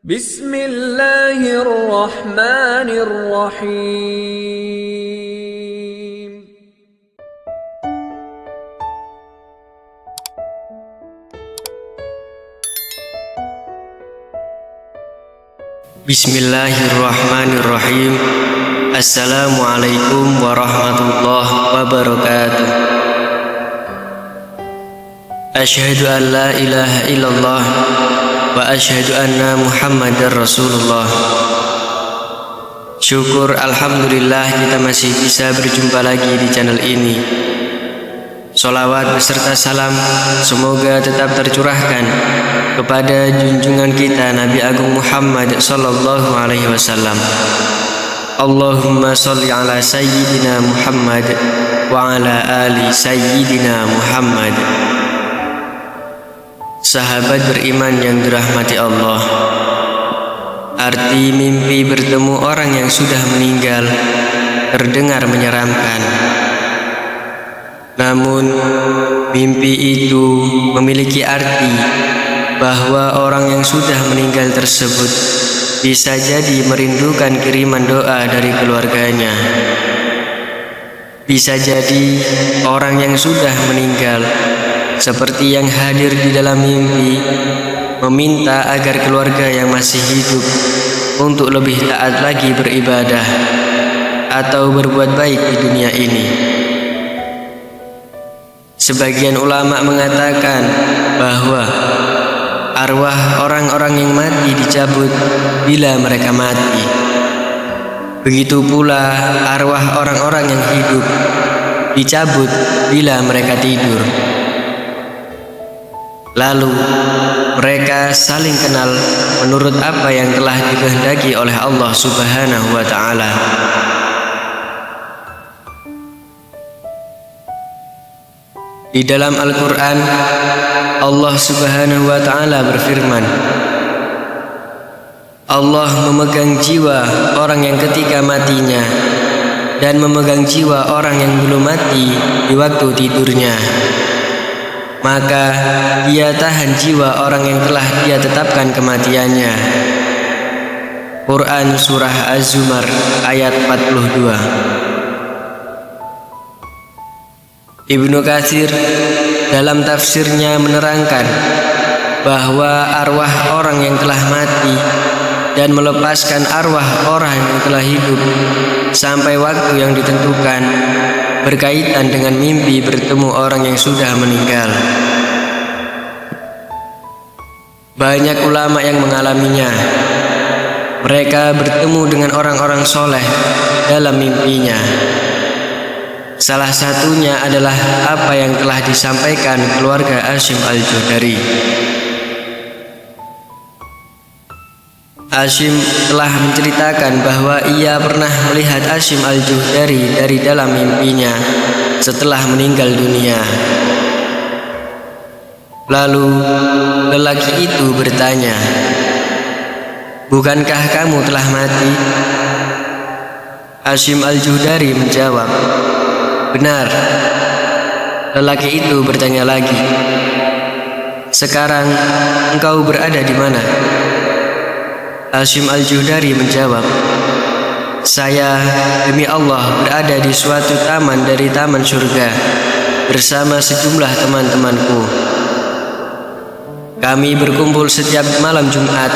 Bismillahirrahmanirrahim. Bismillahirrahmanirrahim. Assalamualaikum warahmatullahi wabarakatuh. Asyhadu an la ilaha illallah wa asyhadu anna Muhammadar Rasulullah. Syukur alhamdulillah kita masih bisa berjumpa lagi di channel ini. Sholawat beserta salam semoga tetap tercurahkan kepada junjungan kita Nabi Agung Muhammad sallallahu alaihi wasallam. Allahumma sholli ala sayyidina Muhammad wa ala ali sayyidina Muhammad. Sahabat beriman yang dirahmati Allah, arti mimpi bertemu orang yang sudah meninggal terdengar menyeramkan. Namun mimpi itu memiliki arti bahwa orang yang sudah meninggal tersebut bisa jadi merindukan kiriman doa dari keluarganya. Bisa jadi orang yang sudah meninggal seperti yang hadir di dalam mimpi meminta agar keluarga yang masih hidup untuk lebih taat lagi beribadah atau berbuat baik di dunia ini. Sebagian ulama mengatakan bahwa arwah orang-orang yang mati dicabut bila mereka mati. Begitu pula arwah orang-orang yang hidup dicabut bila mereka tidur. Lalu mereka saling kenal menurut apa yang telah dikehendaki oleh Allah Subhanahu wa ta'ala. Di dalam Al-Quran, Allah Subhanahu wa ta'ala berfirman, Allah memegang jiwa orang yang ketika matinya dan memegang jiwa orang yang belum mati di waktu tidurnya. Maka dia tahan jiwa orang yang telah dia tetapkan kematiannya. Quran Surah Az-Zumar ayat 42. Ibnu Katsir dalam tafsirnya menerangkan bahwa arwah orang yang telah mati dan melepaskan arwah orang yang telah hidup sampai waktu yang ditentukan berkaitan dengan mimpi bertemu orang yang sudah meninggal. Banyak ulama yang mengalaminya. Mereka bertemu dengan orang-orang soleh dalam mimpinya. Salah satunya adalah apa yang telah disampaikan keluarga Hasyim Al-Juhdari. Hasyim telah menceritakan bahwa ia pernah melihat Hasyim Al-Juhdari dari dalam mimpinya setelah meninggal dunia. Lalu lelaki itu bertanya, "Bukankah kamu telah mati?" Hasyim Al-Juhdari menjawab, "Benar." Lelaki itu bertanya lagi, "Sekarang engkau berada di mana?" Hasyim Al-Juhdari menjawab, "Saya demi Allah berada di suatu taman dari taman surga bersama sejumlah teman-temanku. Kami berkumpul setiap malam Jumat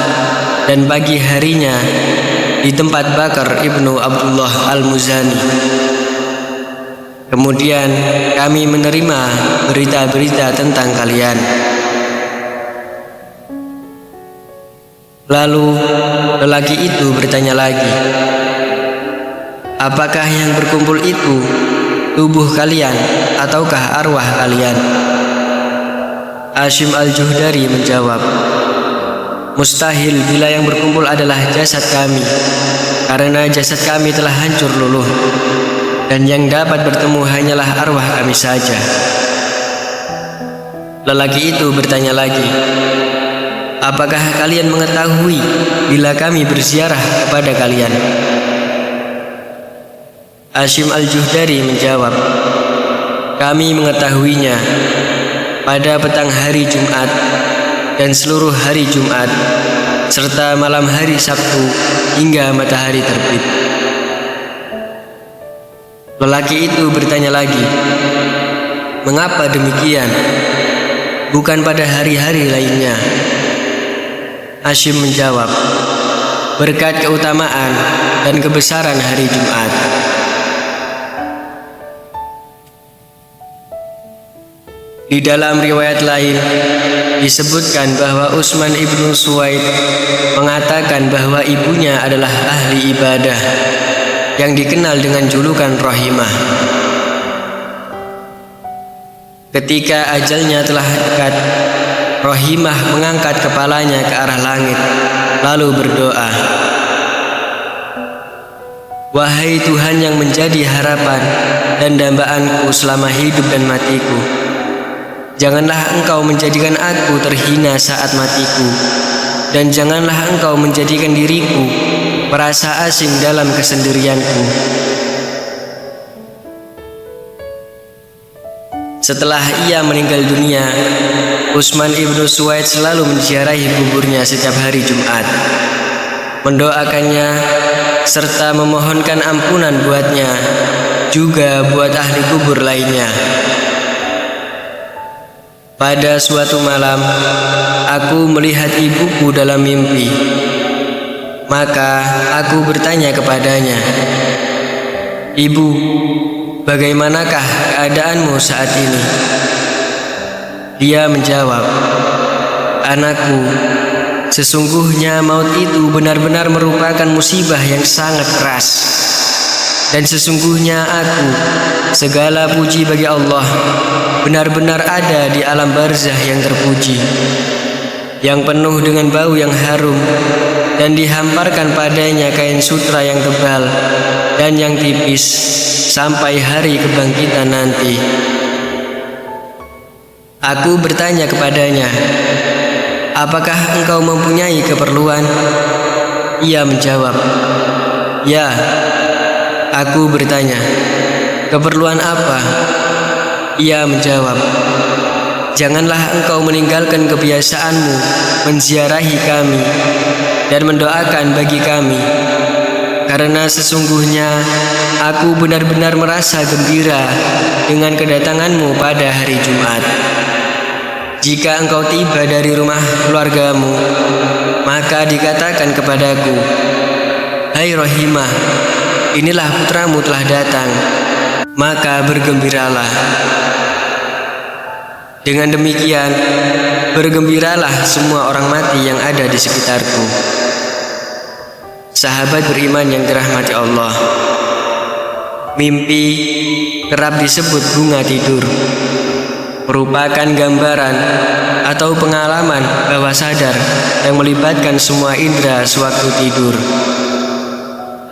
dan pagi harinya di tempat Bakar Ibnu Abdullah Al-Muzani. Kemudian kami menerima berita-berita tentang kalian." Lalu lelaki itu bertanya lagi, "Apakah yang berkumpul itu tubuh kalian ataukah arwah kalian?" Hasyim Al-Juhdari menjawab, "Mustahil bila yang berkumpul adalah jasad kami, karena jasad kami telah hancur luluh, dan yang dapat bertemu hanyalah arwah kami saja." Lelaki itu bertanya lagi, "Apakah kalian mengetahui bila kami berziarah kepada kalian?" Hasyim Al-Juhdari menjawab, "Kami mengetahuinya pada petang hari Jumat dan seluruh hari Jumat serta malam hari Sabtu hingga matahari terbit. Lelaki itu bertanya lagi, "Mengapa demikian? Bukan pada hari-hari lainnya?" Hasyim menjawab, "Berkat keutamaan dan kebesaran hari Jumat." Di dalam riwayat lain disebutkan bahwa Utsman ibnu Suwaid mengatakan bahwa ibunya adalah ahli ibadah yang dikenal dengan julukan Rahimah. Ketika ajalnya telah dekat, Rahimah mengangkat kepalanya ke arah langit lalu berdoa, "Wahai Tuhan yang menjadi harapan dan dambaanku selama hidup dan matiku, janganlah Engkau menjadikan aku terhina saat matiku, dan janganlah Engkau menjadikan diriku merasa asing dalam kesendirianku." Setelah ia meninggal dunia, Utsman ibnu Suwaid selalu menziarahi kuburnya setiap hari Jumat, mendoakannya serta memohonkan ampunan buatnya, juga buat ahli kubur lainnya. Pada suatu malam, aku melihat ibuku dalam mimpi. Maka aku bertanya kepadanya, "Ibu, bagaimanakah keadaanmu saat ini?" Dia menjawab, "Anakku, sesungguhnya maut itu benar-benar merupakan musibah yang sangat keras. Dan sesungguhnya aku, segala puji bagi Allah, benar-benar ada di alam barzah yang terpuji, yang penuh dengan bau yang harum, dan dihamparkan padanya kain sutra yang tebal dan yang tipis sampai hari kebangkitan nanti." Aku bertanya kepadanya, "Apakah engkau mempunyai keperluan?" Ia menjawab, "Ya." Aku bertanya, "Keperluan apa?" Ia menjawab, "Janganlah engkau meninggalkan kebiasaanmu menziarahi kami dan mendoakan bagi kami, karena sesungguhnya aku benar-benar merasa gembira dengan kedatanganmu pada hari Jumat. Jika engkau tiba dari rumah keluargamu, maka dikatakan kepadaku, 'Hai Rahimah, inilah putramu telah datang,' maka bergembiralah. Dengan demikian, bergembiralah semua orang mati yang ada di sekitarku." Sahabat beriman yang dirahmati Allah, mimpi kerap disebut bunga tidur, merupakan gambaran atau pengalaman bawah sadar yang melibatkan semua indera sewaktu tidur.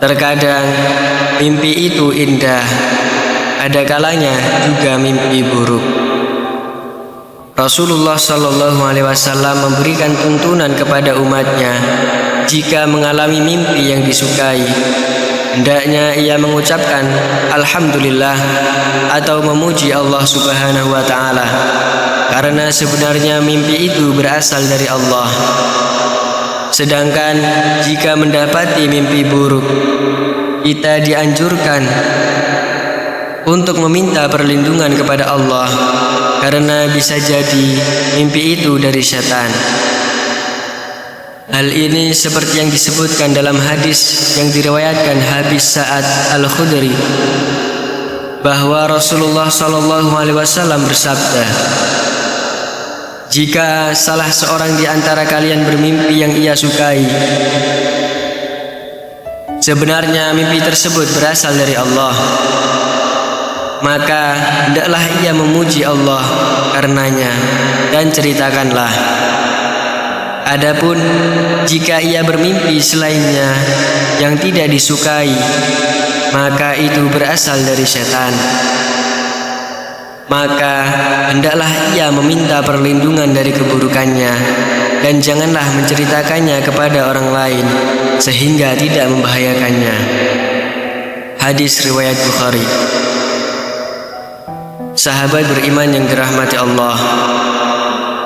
Terkadang mimpi itu indah, ada kalanya juga mimpi buruk. Rasulullah SAW memberikan tuntunan kepada umatnya, jika mengalami mimpi yang disukai, hendaknya ia mengucapkan Alhamdulillah atau memuji Allah Subhanahu wa Ta'ala, karena sebenarnya mimpi itu berasal dari Allah. Sedangkan jika mendapati mimpi buruk, kita dianjurkan untuk meminta perlindungan kepada Allah, karena bisa jadi mimpi itu dari setan. Hal ini seperti yang disebutkan dalam hadis yang diriwayatkan Abi Sa'ad Al-Khudri, bahwa Rasulullah SAW bersabda, "Jika salah seorang di antara kalian bermimpi yang ia sukai, sebenarnya mimpi tersebut berasal dari Allah, maka hendaklah ia memuji Allah karenanya dan ceritakanlah. Adapun jika ia bermimpi selainnya yang tidak disukai, maka itu berasal dari setan. Maka hendaklah ia meminta perlindungan dari keburukannya, dan janganlah menceritakannya kepada orang lain sehingga tidak membahayakannya." Hadis riwayat Bukhari. Sahabat beriman yang dirahmati Allah,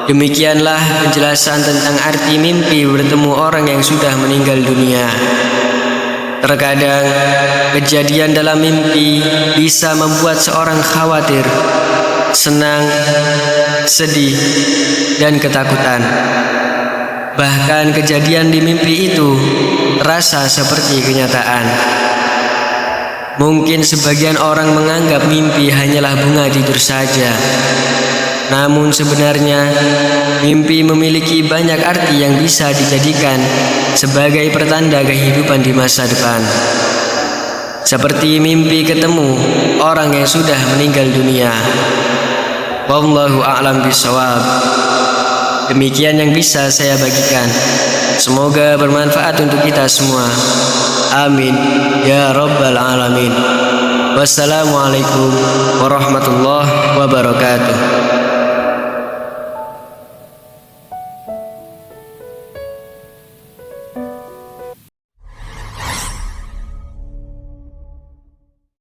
Demikianlah penjelasan tentang arti mimpi bertemu orang yang sudah meninggal dunia. Terkadang kejadian dalam mimpi bisa membuat seorang khawatir, senang, sedih, dan ketakutan. Bahkan kejadian di mimpi itu terasa seperti kenyataan. Mungkin sebagian orang menganggap mimpi hanyalah bunga tidur saja. Namun sebenarnya mimpi memiliki banyak arti yang bisa dijadikan sebagai pertanda kehidupan di masa depan. Seperti mimpi ketemu orang yang sudah meninggal dunia. Wallahu a'lam bishawab. Demikian yang bisa saya bagikan. Semoga bermanfaat untuk kita semua. Amin ya rabbal alamin. Wassalamualaikum warahmatullahi wabarakatuh.